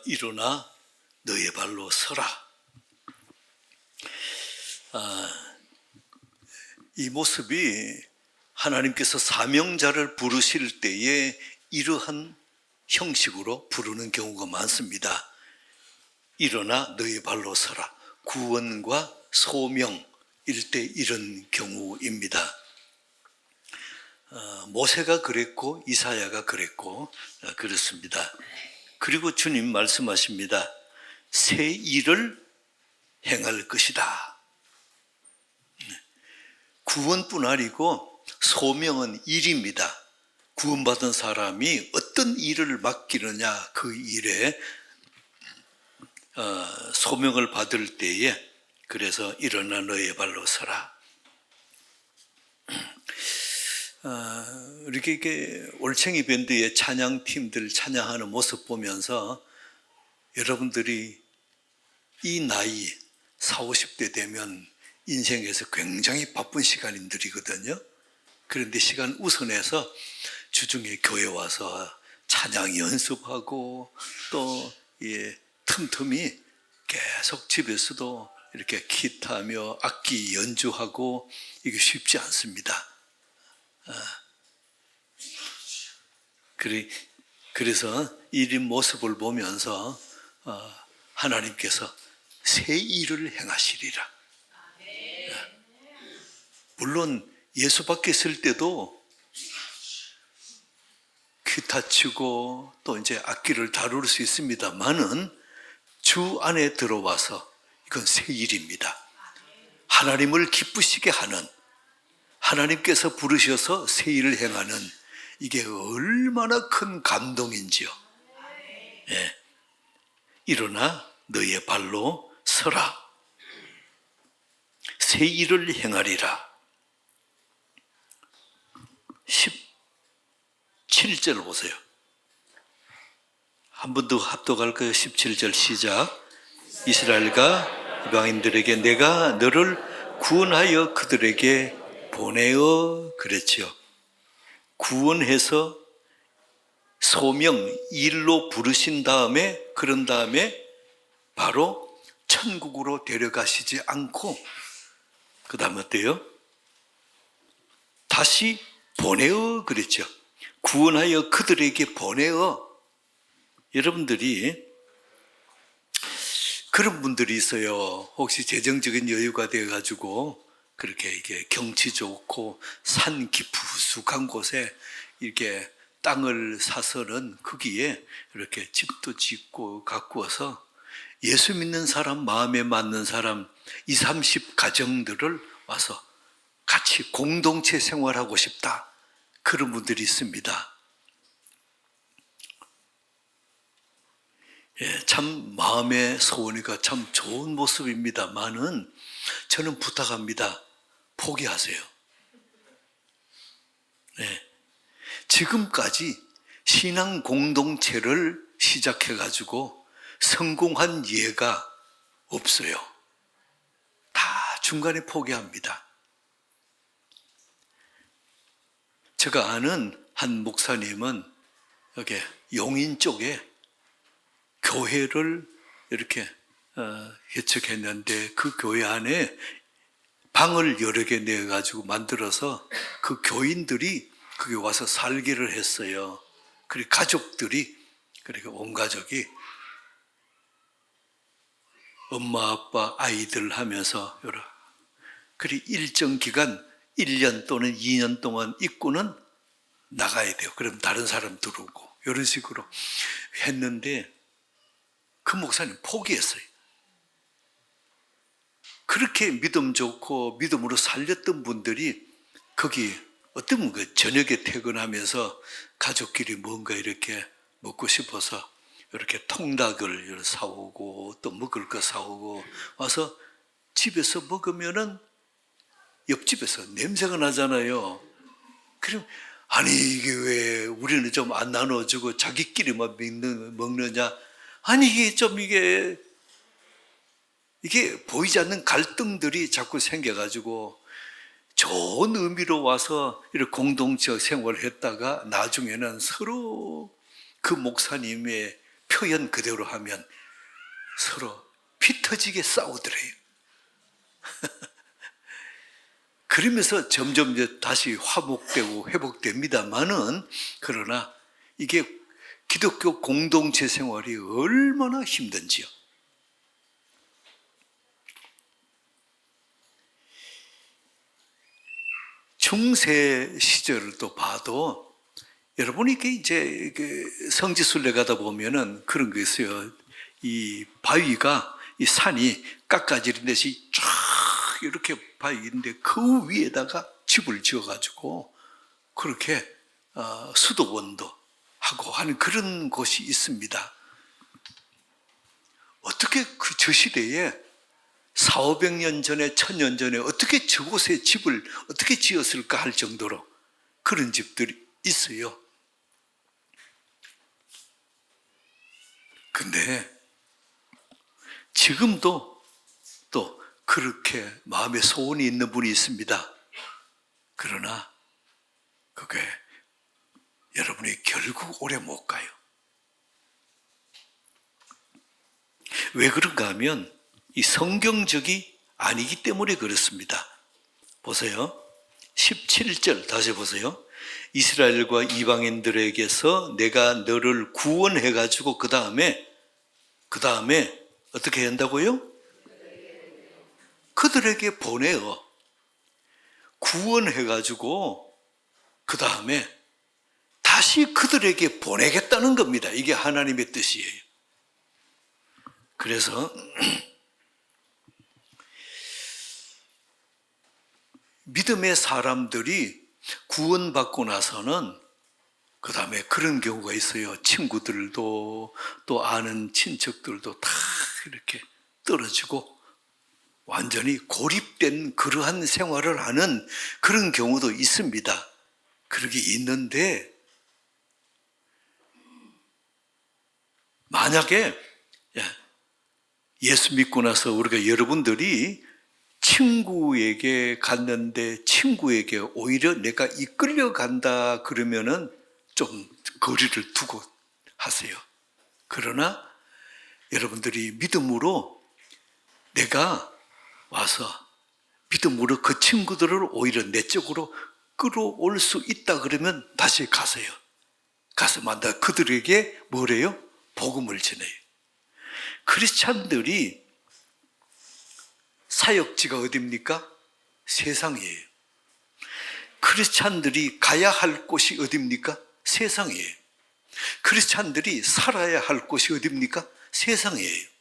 일어나 너의 발로 서라. 이 모습이 하나님께서 사명자를 부르실 때에 이러한 형식으로 부르는 경우가 많습니다. 일어나 너의 발로 서라. 구원과 소명일 때 이런 경우입니다. 모세가 그랬고 이사야가 그랬고 그렇습니다. 그리고 주님 말씀하십니다. 새 일을 행할 것이다. 구원뿐 아니고 소명은 일입니다. 구원받은 사람이 어떤 일을 맡기느냐 그 일에 소명을 받을 때에 그래서 일어나 너의 발로 서라. 이렇게 올챙이 밴드의 찬양팀들 찬양하는 모습 보면서 여러분들이 이 나이 40, 50대 되면 인생에서 굉장히 바쁜 시간들이거든요. 그런데 시간 우선해서 주중에 교회 와서 찬양 연습하고 또 틈틈이 계속 집에서도 이렇게 기타며 악기 연주하고 이게 쉽지 않습니다. 그래서 이 모습을 보면서 하나님께서 새 일을 행하시리라. 물론 예수 밖에 있을 때도 기타 치고 또 이제 악기를 다룰 수 있습니다만은 주 안에 들어와서 이건 새 일입니다. 하나님을 기쁘시게 하는, 하나님께서 부르셔서 새 일을 행하는 이게 얼마나 큰 감동인지요. 예. 일어나 너의 발로 서라. 새 일을 행하리라. 17절 보세요. 한 번 더 합독할까요? 17절 시작. 이스라엘과 이방인들에게 내가 너를 구원하여 그들에게 보내어 그랬죠. 구원해서 소명, 일로 부르신 다음에 그런 다음에 바로 천국으로 데려가시지 않고 그 다음에 어때요? 다시 보내어 그랬죠. 구원하여 그들에게 보내어. 여러분들이 그런 분들이 있어요. 혹시 재정적인 여유가 돼가지고 그렇게 이게 경치 좋고 산 깊숙한 곳에 이렇게 땅을 사서는 거기에 이렇게 집도 짓고 가꾸어서 예수 믿는 사람, 마음에 맞는 사람 20, 30 가정들을 와서 같이 공동체 생활하고 싶다. 그런 분들이 있습니다. 참 마음의 소원이가 참 좋은 모습입니다만은 저는 부탁합니다. 포기하세요. 지금까지 신앙 공동체를 시작해가지고 성공한 예가 없어요. 다 중간에 포기합니다. 제가 아는 한 목사님은 여기 용인 쪽에 교회를 이렇게 개척했는데 그 교회 안에 방을 여러 개 내가지고 만들어서 그 교인들이 거기 와서 살기를 했어요. 그리고 가족들이, 그러니까 온 가족이 엄마, 아빠, 아이들 하면서 그리고 일정 기간 1년 또는 2년 동안 있고는 나가야 돼요. 그럼 다른 사람 들어오고 이런 식으로 했는데 그 목사님 포기했어요. 그렇게 믿음 좋고 믿음으로 살렸던 분들이 거기 어떤 그 저녁에 퇴근하면서 가족끼리 뭔가 이렇게 먹고 싶어서 이렇게 통닭을 사오고 또 먹을 거 사오고 와서 집에서 먹으면은 옆집에서 냄새가 나잖아요. 그럼 아니 이게 왜 우리는 좀 안 나눠주고 자기끼리만 먹느냐? 아니 이게 보이지 않는 갈등들이 자꾸 생겨가지고 좋은 의미로 와서 이렇게 공동체 생활을 했다가 나중에는 서로 그 목사님의 표현 그대로 하면 서로 피 터지게 싸우더래요. 그러면서 점점 이제 다시 화목되고 회복됩니다만은, 그러나 이게 기독교 공동체 생활이 얼마나 힘든지요. 중세 시절을 또 봐도 여러분이 이제 성지순례 가다 보면은 그런 게 있어요. 이 바위가, 이 산이 깎아지는 데서 쫙 이렇게 바위인데 그 위에다가 집을 지어가지고 그렇게 수도원도 하고 하는 그런 곳이 있습니다. 어떻게 저 시대에 400~500년 전에, 1000년 전에 어떻게 저곳에 집을 어떻게 지었을까 할 정도로 그런 집들이 있어요. 근데 지금도 또 그렇게 마음에 소원이 있는 분이 있습니다. 그러나 그게 여러분이 결국 오래 못 가요. 왜 그런가 하면 이 성경적이 아니기 때문에 그렇습니다. 보세요. 17절 다시 보세요. 이스라엘과 이방인들에게서 내가 너를 구원해가지고 그 다음에 어떻게 한다고요? 그들에게 보내어. 구원해가지고 그 다음에 다시 그들에게 보내겠다는 겁니다. 이게 하나님의 뜻이에요. 그래서 믿음의 사람들이 구원받고 나서는 그 다음에 그런 경우가 있어요. 친구들도 또 아는 친척들도 다 이렇게 떨어지고 완전히 고립된 그러한 생활을 하는 그런 경우도 있습니다. 그러게 있는데, 만약에 예수 믿고 나서 우리가 여러분들이 친구에게 갔는데 친구에게 오히려 내가 이끌려 간다 그러면은 좀 거리를 두고 하세요. 그러나 여러분들이 믿음으로 내가 와서 믿음으로 그 친구들을 오히려 내 쪽으로 끌어올 수 있다 그러면 다시 가세요. 가서 만나 그들에게 뭐래요? 복음을 전해요. 크리스찬들이 사역지가 어디입니까? 세상이에요. 크리스찬들이 가야 할 곳이 어디입니까? 세상이에요. 크리스찬들이 살아야 할 곳이 어디입니까? 세상이에요.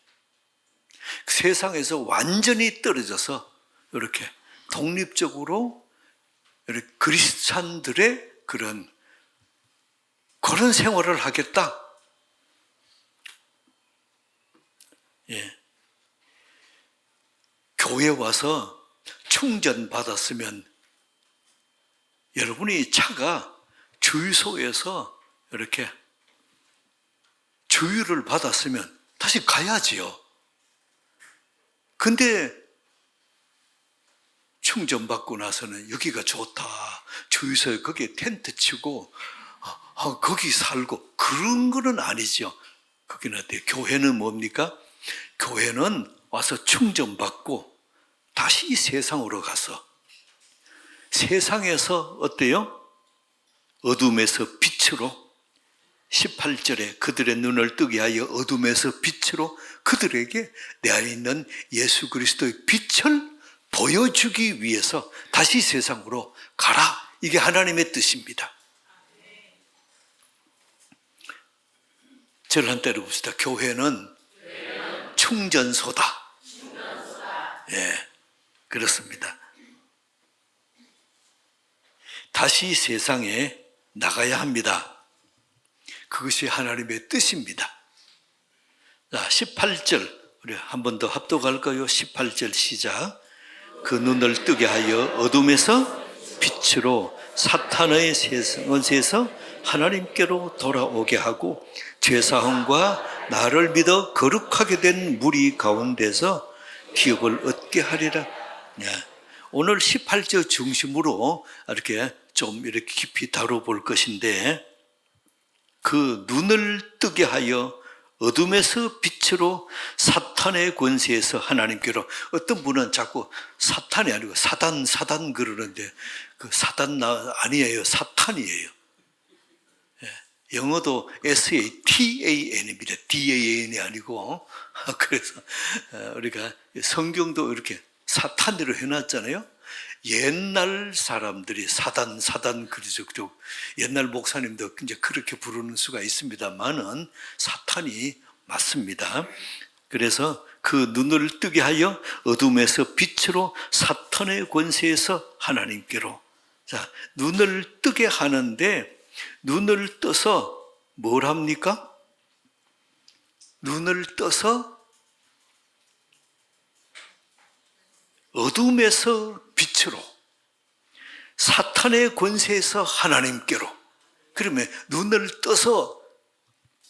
세상에서 완전히 떨어져서 이렇게 독립적으로 이렇게 크리스찬들의 그런 생활을 하겠다. 예. 교회 와서 충전 받았으면 여러분이 차가 주유소에서 이렇게 주유를 받았으면 다시 가야지요. 근데 충전받고 나서는 여기가 좋다. 주유소에 거기에 텐트 치고 거기 살고 그런 거는 아니죠. 거기는 어때요? 교회는 뭡니까? 교회는 와서 충전받고 다시 이 세상으로 가서 세상에서 어때요? 어둠에서 빛으로 18절에 그들의 눈을 뜨게 하여 어둠에서 빛으로 그들에게 내 안에 있는 예수 그리스도의 빛을 보여주기 위해서 다시 세상으로 가라. 이게 하나님의 뜻입니다. 저를 한 때려 봅시다. 교회는 충전소다. 예, 그렇습니다. 다시 세상에 나가야 합니다. 그것이 하나님의 뜻입니다. 자, 18절 우리 한 번 더 합독할까요? 18절 시작. 그 눈을 뜨게 하여 어둠에서 빛으로 사탄의 권세에서 하나님께로 돌아오게 하고 죄사함과 나를 믿어 거룩하게 된 무리 가운데서 기업을 얻게 하리라. 오늘 18절 중심으로 이렇게 좀 이렇게 깊이 다뤄볼 것인데, 그 눈을 뜨게 하여 어둠에서 빛으로 사탄의 권세에서 하나님께로. 어떤 분은 자꾸 사탄이 아니고 사단 그러는데 그 사단 아니에요. 사탄이에요. 영어도 SATAN입니다. DAN이 아니고. 그래서 우리가 성경도 이렇게 사탄으로 해놨잖아요. 옛날 사람들이 사단 그러죠. 옛날 목사님도 이제 그렇게 부르는 수가 있습니다만은 사탄이 맞습니다. 그래서 그 눈을 뜨게 하여 어둠에서 빛으로 사탄의 권세에서 하나님께로. 자, 눈을 뜨게 하는데 눈을 떠서 뭘 합니까? 눈을 떠서 어둠에서 빛으로, 사탄의 권세에서 하나님께로. 그러면 눈을 떠서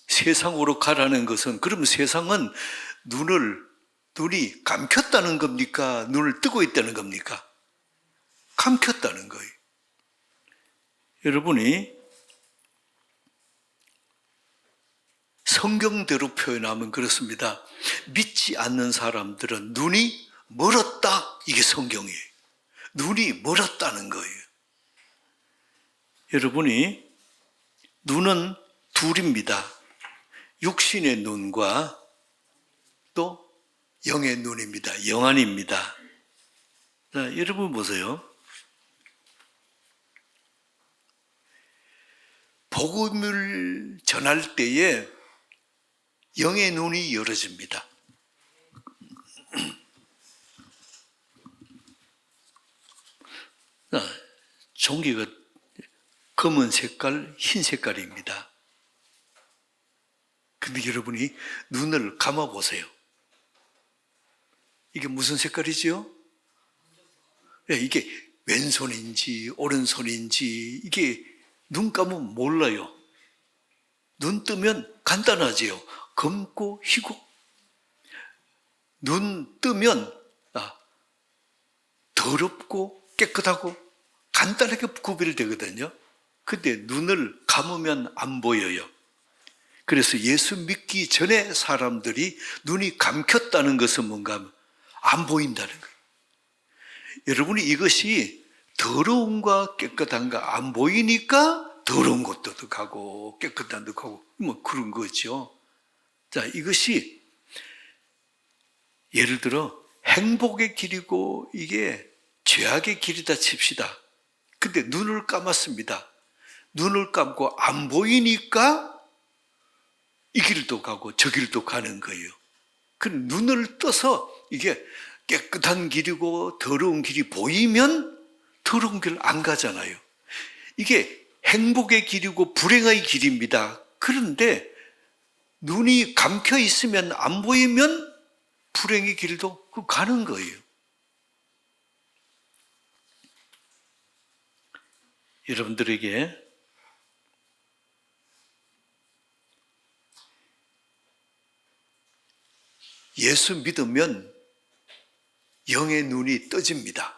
세상으로 가라는 것은, 그러면 세상은 눈이 감켰다는 겁니까? 눈을 뜨고 있다는 겁니까? 감켰다는 거예요. 여러분이 성경대로 표현하면 그렇습니다. 믿지 않는 사람들은 눈이 멀었다. 이게 성경이에요. 눈이 멀었다는 거예요. 여러분이 눈은 둘입니다. 육신의 눈과 또 영의 눈입니다. 영안입니다. 자, 여러분 보세요. 복음을 전할 때에 영의 눈이 열어집니다. 종기가 검은 색깔, 흰 색깔입니다. 근데 여러분이 눈을 감아 보세요. 이게 무슨 색깔이지요? 이게 왼손인지 오른손인지 이게 눈 감으면 몰라요. 눈 뜨면 간단하지요. 검고 희고. 눈 뜨면 더럽고 깨끗하고 간단하게 구별되거든요. 근데 눈을 감으면 안 보여요. 그래서 예수 믿기 전에 사람들이 눈이 감켰다는 것은 뭔가 하면 안 보인다는 거예요. 여러분이 이것이 더러움과 깨끗한가 안 보이니까 더러운 것도 가고 깨끗한 것도 가고 뭐 그런 거죠. 자, 이것이 예를 들어 행복의 길이고 이게 죄악의 길이다 칩시다. 근데 눈을 감았습니다. 눈을 감고 안 보이니까 이 길도 가고 저 길도 가는 거예요. 그 눈을 떠서 이게 깨끗한 길이고 더러운 길이 보이면 더러운 길 안 가잖아요. 이게 행복의 길이고 불행의 길입니다. 그런데 눈이 감겨 있으면 안 보이면 불행의 길도 가는 거예요. 여러분들에게 예수 믿으면 영의 눈이 떠집니다.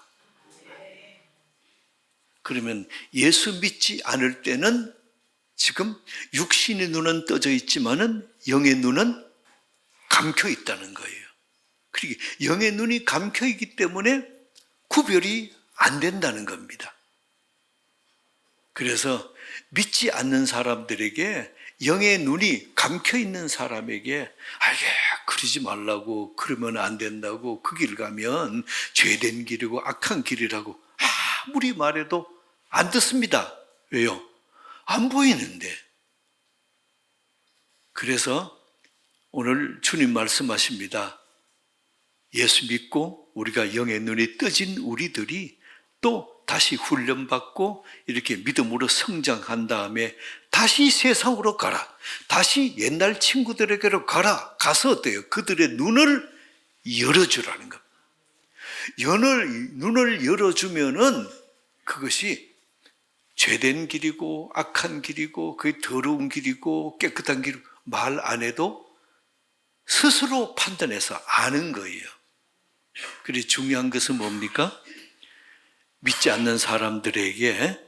그러면 예수 믿지 않을 때는 지금 육신의 눈은 떠져 있지만은 영의 눈은 감겨 있다는 거예요. 그리고 영의 눈이 감겨 있기 때문에 구별이 안 된다는 겁니다. 그래서 믿지 않는 사람들에게 영의 눈이 감겨 있는 사람에게 그러지 말라고, 그러면 안 된다고, 그 길 가면 죄된 길이고 악한 길이라고 아무리 말해도 안 듣습니다. 왜요? 안 보이는데. 그래서 오늘 주님 말씀하십니다. 예수 믿고 우리가 영의 눈이 떠진 우리들이 또 다시 훈련받고 이렇게 믿음으로 성장한 다음에 다시 세상으로 가라. 다시 옛날 친구들에게로 가라. 가서 어때요? 그들의 눈을 열어주라는 겁니다. 눈을 열어주면은 그것이 죄된 길이고 악한 길이고 그게 더러운 길이고 깨끗한 길이고 말 안 해도 스스로 판단해서 아는 거예요. 그래서 중요한 것은 뭡니까? 믿지 않는 사람들에게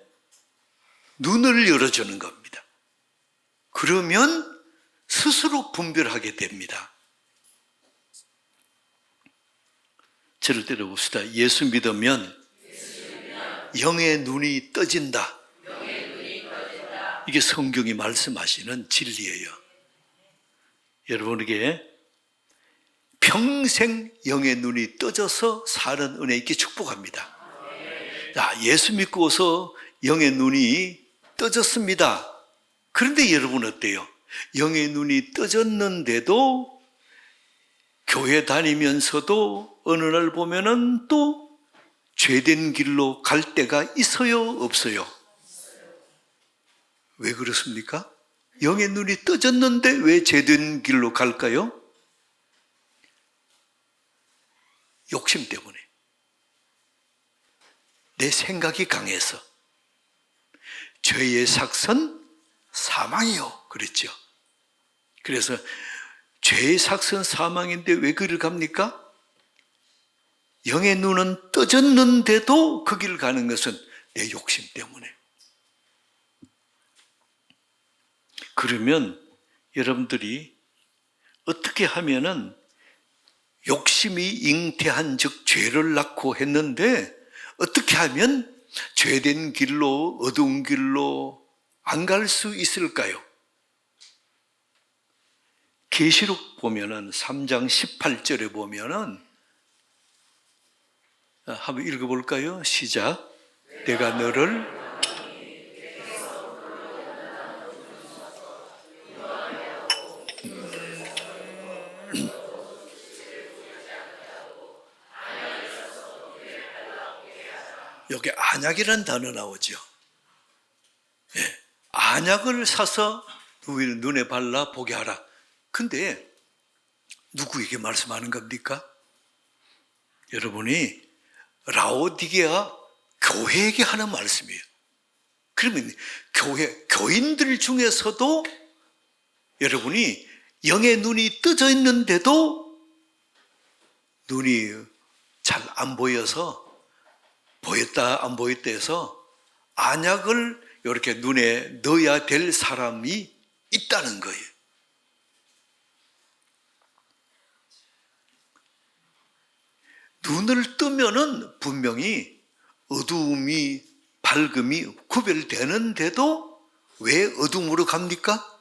눈을 열어주는 겁니다. 그러면 스스로 분별하게 됩니다. 저를 때려봅시다. 예수 믿으면 영의 눈이 떠진다. 이게 성경이 말씀하시는 진리예요. 여러분에게 평생 영의 눈이 떠져서 사는 은혜 있게 축복합니다. 자, 예수 믿고서 영의 눈이 떠졌습니다. 그런데 여러분 어때요? 영의 눈이 떠졌는데도 교회 다니면서도 어느 날 보면은 또 죄된 길로 갈 때가 있어요, 없어요? 왜 그렇습니까? 영의 눈이 떠졌는데 왜 죄된 길로 갈까요? 욕심 때문에. 내 생각이 강해서. 죄의 삭선 사망이요. 그랬죠. 그래서 죄의 삭선 사망인데 왜 그를 갑니까? 영의 눈은 떠졌는데도 그 길을 가는 것은 내 욕심 때문에. 그러면 여러분들이 어떻게 하면은 욕심이 잉태한 즉 죄를 낳고 했는데 어떻게 하면 죄된 길로 어두운 길로 안 갈 수 있을까요? 계시록 보면은 3장 18절에 보면은 한번 읽어볼까요? 시작. 내가 너를 여기 안약이라는 단어 나오죠. 네. 안약을 사서 눈에 발라 보게 하라. 근데 누구에게 말씀하는 겁니까? 여러분이 라오디게아 교회에게 하는 말씀이에요. 그러면 교인들 중에서도 여러분이 영의 눈이 떠져 있는데도 눈이 잘 안 보여서 보였다 안 보였다 해서 안약을 이렇게 눈에 넣어야 될 사람이 있다는 거예요. 눈을 뜨면은 분명히 어두움이 밝음이 구별되는데도 왜 어둠으로 갑니까?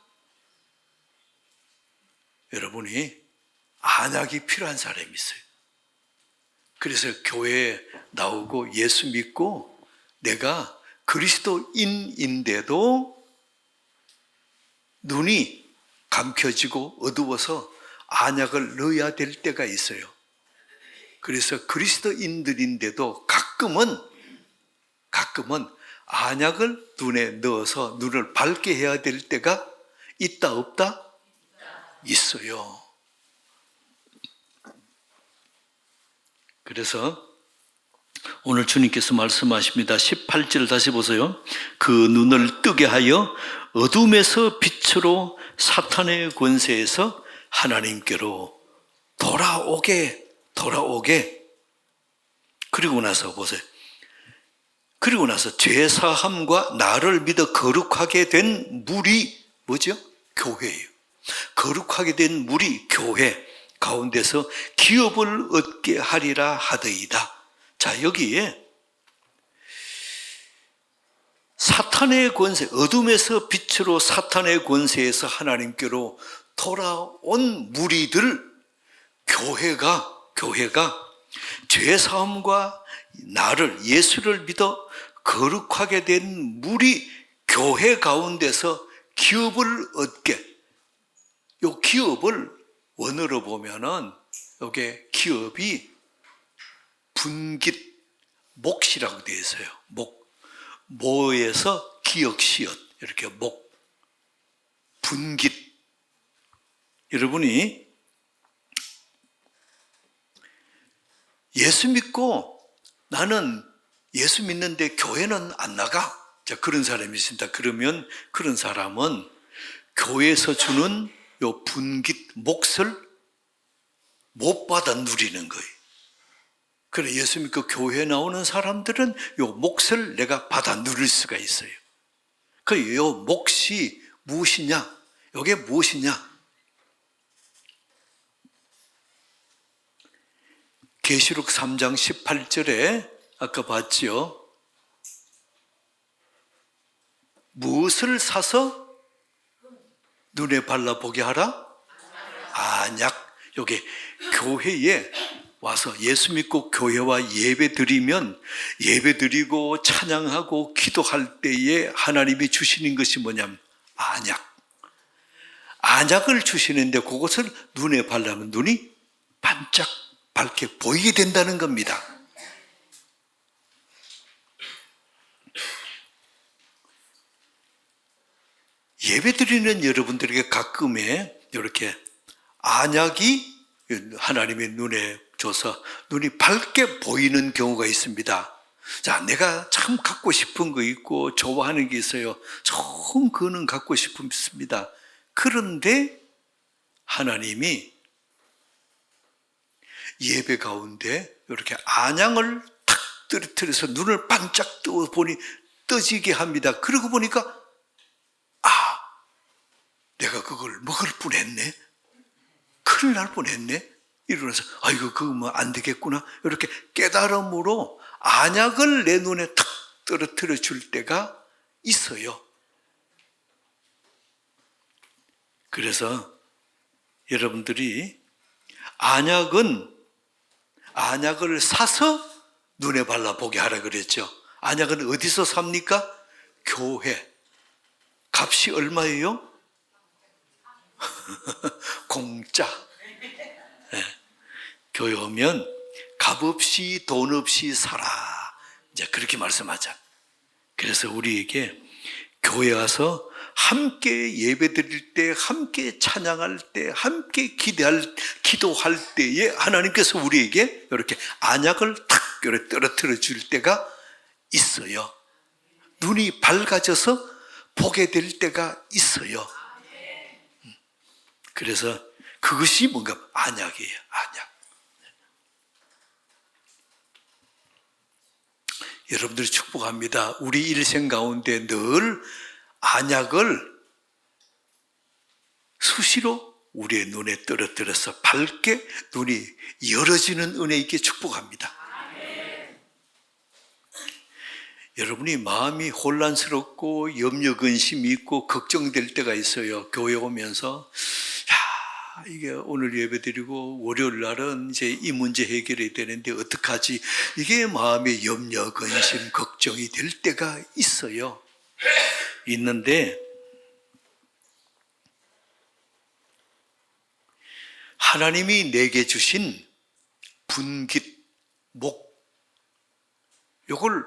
여러분이 안약이 필요한 사람이 있어요. 그래서 교회에 나오고 예수 믿고 내가 그리스도인인데도 눈이 감겨지고 어두워서 안약을 넣어야 될 때가 있어요. 그래서 그리스도인들인데도 가끔은 안약을 눈에 넣어서 눈을 밝게 해야 될 때가 있다 없다? 있어요. 그래서 오늘 주님께서 말씀하십니다. 18절 다시 보세요. 그 눈을 뜨게 하여 어둠에서 빛으로 사탄의 권세에서 하나님께로 돌아오게. 그리고 나서 보세요. 그리고 나서 죄사함과 나를 믿어 거룩하게 된 물이 뭐죠? 교회예요. 거룩하게 된 물이 교회 가운데서 기업을 얻게 하리라 하더이다. 자, 여기에 사탄의 권세, 어둠에서 빛으로 사탄의 권세에서 하나님께로 돌아온 무리들, 교회가 죄사함과 나를, 예수를 믿어 거룩하게 된 무리 교회 가운데서 기업을 얻게. 요 기업을 원어로 보면은 요게 기업이 분깃, 몫이라고 되어 있어요. 모에서 기역시옷 이렇게 분깃. 여러분이 예수 믿고 나는 예수 믿는데 교회는 안 나가. 자, 그런 사람이 있습니다. 그러면 그런 사람은 교회에서 주는 요 분깃 몫을 못 받아 누리는 거예요. 그래, 예수 믿고 교회에 나오는 사람들은 요 몫을 내가 받아 누릴 수가 있어요. 그 요 몫이 무엇이냐? 이게 무엇이냐? 계시록 3장 18절에 아까 봤지요. 무엇을 사서 눈에 발라보게 하라? 안약. 여기 교회에 와서 예수 믿고 교회와 예배 드리면 예배 드리고 찬양하고 기도할 때에 하나님이 주시는 것이 뭐냐면 안약. 안약을 주시는데 그것을 눈에 바르면 눈이 반짝 밝게 보이게 된다는 겁니다. 예배 드리는 여러분들에게 가끔에 이렇게 안약이 하나님의 눈에 줘서 눈이 밝게 보이는 경우가 있습니다. 자, 내가 참 갖고 싶은 거 있고 좋아하는 게 있어요. 좋은 거는 갖고 싶습니다. 그런데 하나님이 예배 가운데 이렇게 안양을 탁 떨어뜨려서 눈을 반짝 뜨고 보니 떠지게 합니다. 그러고 보니까 내가 그걸 먹을 뻔했네. 큰일 날 뻔했네. 이러면서 이거 그거 뭐 안 되겠구나. 이렇게 깨달음으로 안약을 내 눈에 탁 떨어뜨려 줄 때가 있어요. 그래서 여러분들이 안약을 사서 눈에 발라보게 하라 그랬죠. 안약은 어디서 삽니까? 교회. 값이 얼마예요? 공짜. 네. 교회 오면 값 없이 돈 없이 살아. 이제 그렇게 말씀하자. 그래서 우리에게 교회 와서 함께 예배 드릴 때, 함께 찬양할 때, 함께 기도할 때에 하나님께서 우리에게 이렇게 안약을 탁 떨어뜨려 줄 때가 있어요. 눈이 밝아져서 보게 될 때가 있어요. 그래서 그것이 뭔가 안약이에요. 안약. 여러분들이 축복합니다. 우리 일생 가운데 늘 안약을 수시로 우리의 눈에 떨어뜨려서 밝게 눈이 열어지는 은혜 있게 축복합니다. 여러분이 마음이 혼란스럽고 염려 근심이 있고 걱정될 때가 있어요. 교회 오면서 이게 오늘 예배드리고 월요일 날은 이제 이 문제 해결이 되는데 어떡하지? 이게 마음의 염려 근심 걱정이 될 때가 있어요. 있는데 하나님이 내게 주신 분깃, 목, 요걸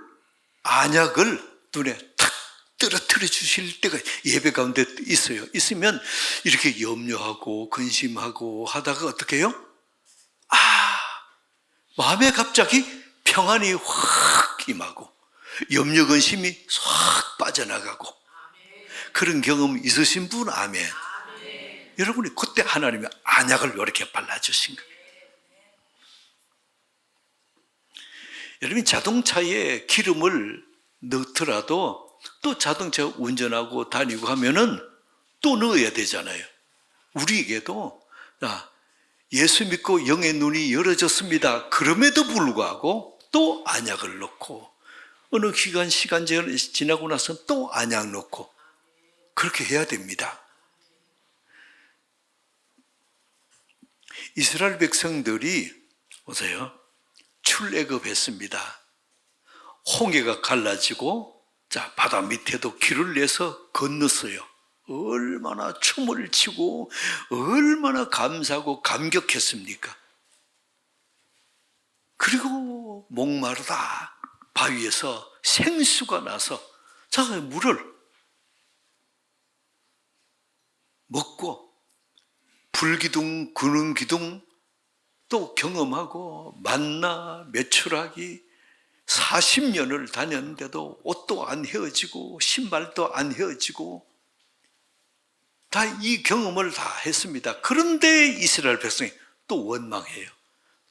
안약을 눈에 탁 떨어뜨려 주실 때가 예배 가운데 있어요. 있으면 이렇게 염려하고 근심하고 하다가 어떻게 해요? 마음에 갑자기 평안이 확 임하고 염려 근심이 확 빠져나가고 그런 경험 있으신 분 아멘. 여러분이 그때 하나님이 안약을 이렇게 발라주신 거예요. 여러분 자동차에 기름을 넣더라도 또 자동차 운전하고 다니고 하면은 또 넣어야 되잖아요. 우리에게도 예수 믿고 영의 눈이 열어졌습니다. 그럼에도 불구하고 또 안약을 넣고 어느 시간 지나고 나서 또 안약 넣고 그렇게 해야 됩니다. 이스라엘 백성들이 보세요. 출애굽했습니다. 홍해가 갈라지고 바다 밑에도 길을 내서 건넜어요. 얼마나 춤을 추고 얼마나 감사하고 감격했습니까? 그리고 목마르다 바위에서 생수가 나서 물을 먹고 불기둥, 구름기둥 또 경험하고 만나 메추라기 40년을 다녔는데도 옷도 안 헤어지고 신발도 안 헤어지고 다 이 경험을 다 했습니다. 그런데 이스라엘 백성이 또 원망해요.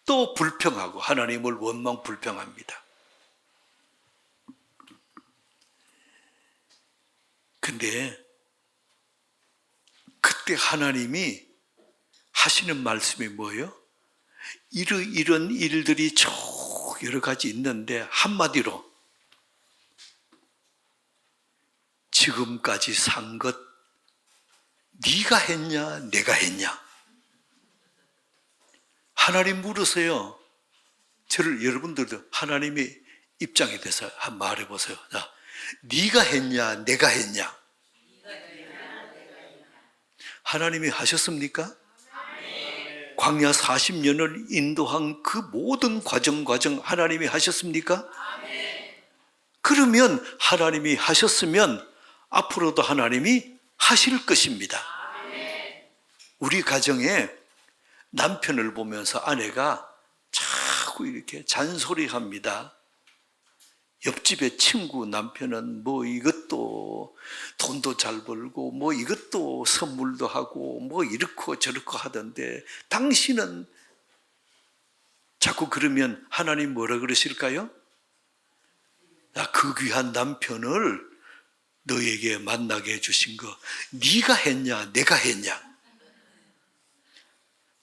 또 불평하고 하나님을 원망 불평합니다. 근데 그때 하나님이 하시는 말씀이 뭐예요? 이런 일들이 쭉 여러 가지 있는데 한마디로 지금까지 산 것 네가 했냐 내가 했냐? 하나님 물으세요. 여러분들도 하나님의 입장에 대해서 한번 말해보세요. 자, 네가 했냐 내가 했냐? 하나님이 하셨습니까? 광야 40년을 인도한 그 모든 과정 하나님이 하셨습니까? 그러면 하나님이 하셨으면 앞으로도 하나님이 하실 것입니다. 우리 가정에 남편을 보면서 아내가 자꾸 이렇게 잔소리합니다. 옆집의 친구 남편은 뭐 이것도 돈도 잘 벌고 뭐 이것도 선물도 하고 뭐 이렇고 저렇고 하던데 당신은 자꾸 그러면 하나님 뭐라 그러실까요? 그 귀한 남편을 너에게 만나게 해주신 거 네가 했냐 내가 했냐?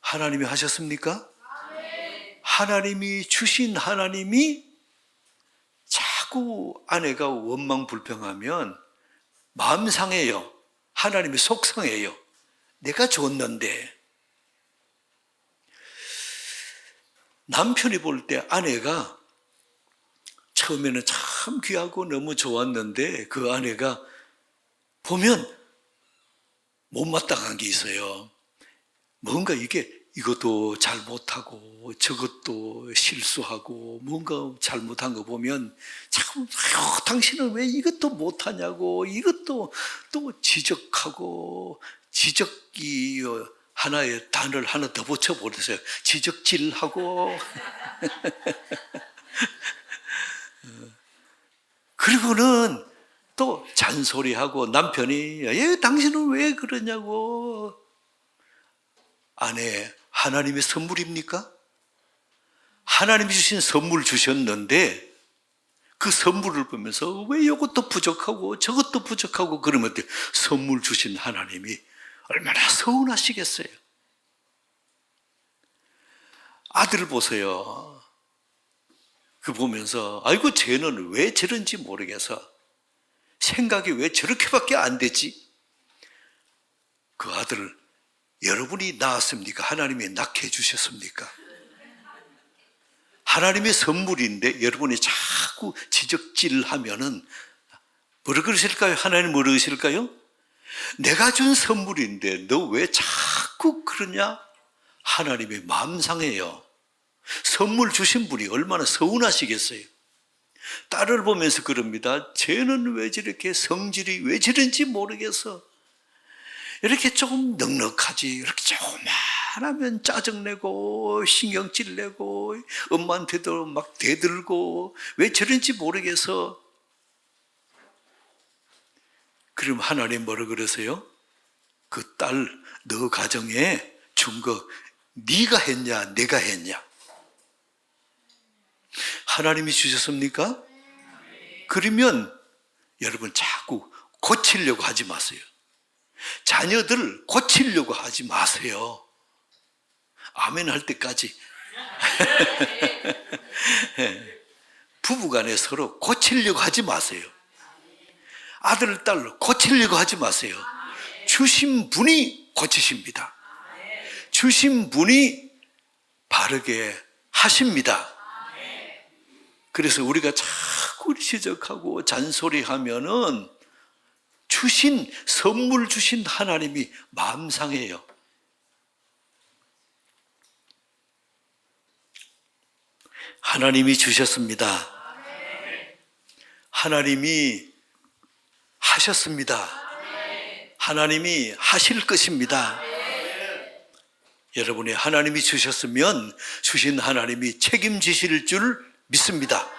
하나님이 하셨습니까? 하나님이 주신 하나님이 자꾸 아내가 원망불평하면 마음 상해요. 하나님이 속상해요. 내가 줬는데. 남편이 볼 때 아내가 처음에는 참 귀하고 너무 좋았는데 그 아내가 보면 못마땅한 게 있어요. 뭔가 이것도 잘못하고 저것도 실수하고 뭔가 잘못한 거 보면 참 당신은 왜 이것도 못하냐고 이것도 또 지적하고 지적이 하나의 단어를 하나 더 붙여버렸어요. 지적질하고 그리고는 또 잔소리하고 남편이 당신은 왜 그러냐고. 아내, 하나님의 선물입니까? 하나님이 주신 선물 주셨는데 그 선물을 보면서 왜 이것도 부족하고 저것도 부족하고 그러면 어때요? 선물 주신 하나님이 얼마나 서운하시겠어요. 아들 보세요. 그 보면서 아이고 쟤는 왜 저런지 모르겠어. 생각이 왜 저렇게밖에 안 되지? 그 아들을 여러분이 낳았습니까? 하나님이 낳게 해주셨습니까? 하나님의 선물인데 여러분이 자꾸 지적질하면은 뭐라 그러실까요? 하나님 뭐라 그러실까요? 내가 준 선물인데 너 왜 자꾸 그러냐? 하나님의 마음 상해요. 선물 주신 분이 얼마나 서운하시겠어요. 딸을 보면서 그럽니다. 쟤는 왜 저렇게 성질이 왜 저런지 모르겠어. 이렇게 조금 넉넉하지 이렇게 조금만하면 짜증내고 신경질 내고 엄마한테도 막 대들고 왜 저런지 모르겠어. 그럼 하나님 뭐라 그러세요? 그 딸 너 가정에 준 거 네가 했냐 내가 했냐? 하나님이 주셨습니까? 그러면 여러분 자꾸 고치려고 하지 마세요. 자녀들 고치려고 하지 마세요. 아멘 할 때까지. 부부간에 서로 고치려고 하지 마세요. 아들, 딸 고치려고 하지 마세요. 주신 분이 고치십니다. 주신 분이 바르게 하십니다. 그래서 우리가 자꾸 지적하고 잔소리하면은 선물 주신 하나님이 마음 상해요. 하나님이 주셨습니다. 하나님이 하셨습니다. 하나님이 하실 것입니다. 여러분이 하나님이 주셨으면 주신 하나님이 책임지실 줄 믿습니다.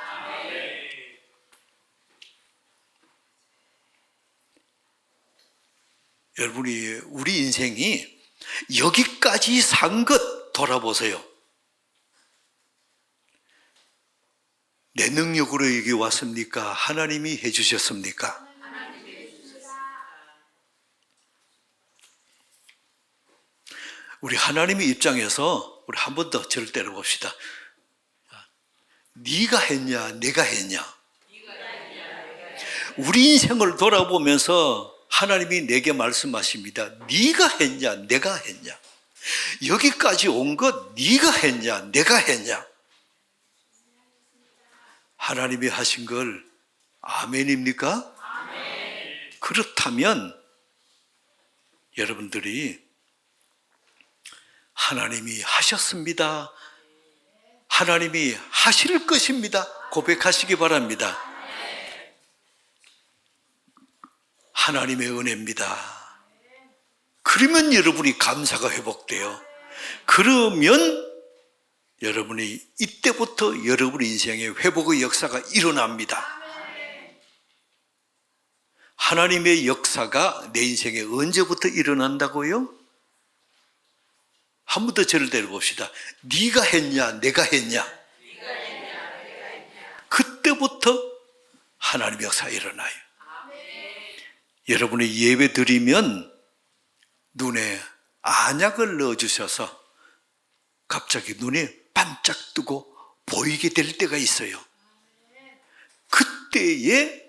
여러분이 우리 인생이 여기까지 산 것 돌아보세요. 내 능력으로 여기 왔습니까? 하나님이 해주셨습니까? 우리 하나님의 입장에서 우리 한 번 더 저를 때려봅시다. 네가 했냐, 내가 했냐? 우리 인생을 돌아보면서 하나님이 내게 말씀하십니다. 네가 했냐, 내가 했냐? 여기까지 온 것 네가 했냐, 내가 했냐? 하나님이 하신 걸 아멘입니까? 아멘. 그렇다면 여러분들이 하나님이 하셨습니다, 하나님이 하실 것입니다 고백하시기 바랍니다. 하나님의 은혜입니다. 그러면 여러분이 감사가 회복돼요. 그러면 여러분이 이때부터 여러분의 인생에 회복의 역사가 일어납니다. 하나님의 역사가 내 인생에 언제부터 일어난다고요? 한 번 더 저를 데려봅시다. 네가 했냐, 내가 했냐? 그때부터 하나님의 역사가 일어나요. 여러분이 예배 드리면 눈에 안약을 넣어주셔서 갑자기 눈에 반짝 뜨고 보이게 될 때가 있어요. 그때에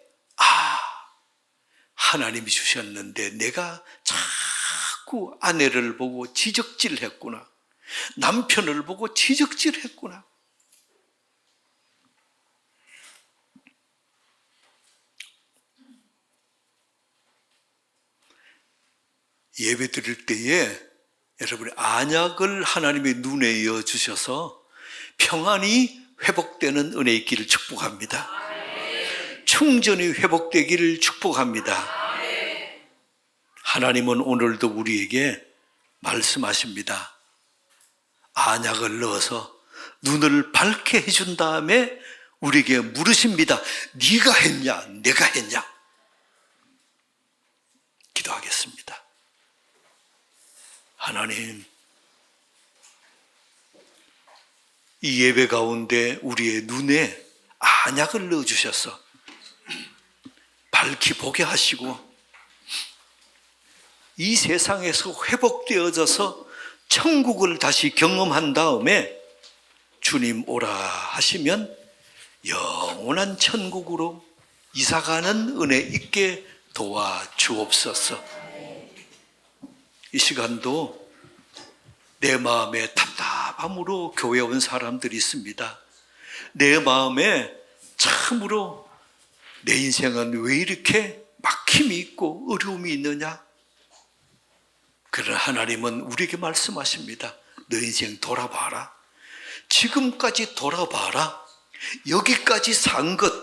하나님이 주셨는데 내가 자꾸 아내를 보고 지적질했구나, 남편을 보고 지적질했구나. 예배 드릴 때에 여러분이 안약을 하나님의 눈에 이어 주셔서 평안이 회복되는 은혜 있기를 축복합니다. 충전이 회복되기를 축복합니다. 하나님은 오늘도 우리에게 말씀하십니다. 안약을 넣어서 눈을 밝게 해준 다음에 우리에게 물으십니다. 네가 했냐, 내가 했냐? 기도하겠습니다. 하나님, 이 예배 가운데 우리의 눈에 안약을 넣어주셔서 밝히 보게 하시고 이 세상에서 회복되어져서 천국을 다시 경험한 다음에 주님 오라 하시면 영원한 천국으로 이사가는 은혜 있게 도와주옵소서. 이 시간도 내 마음에 답답함으로 교회에 온 사람들이 있습니다. 내 마음에 참으로 내 인생은 왜 이렇게 막힘이 있고 어려움이 있느냐? 그러나 하나님은 우리에게 말씀하십니다. 너 인생 돌아봐라. 지금까지 돌아봐라. 여기까지 산 것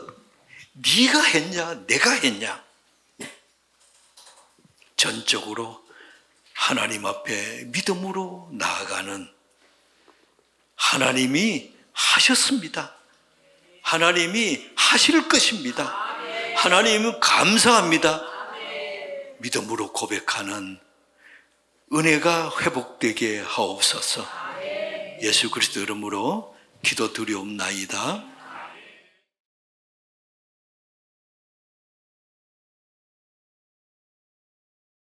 네가 했냐, 내가 했냐? 전적으로 하나님 앞에 믿음으로 나아가는, 하나님이 하셨습니다, 하나님이 하실 것입니다, 하나님은 감사합니다, 믿음으로 고백하는 은혜가 회복되게 하옵소서. 예수 그리스도 이름으로 기도드리옵나이다.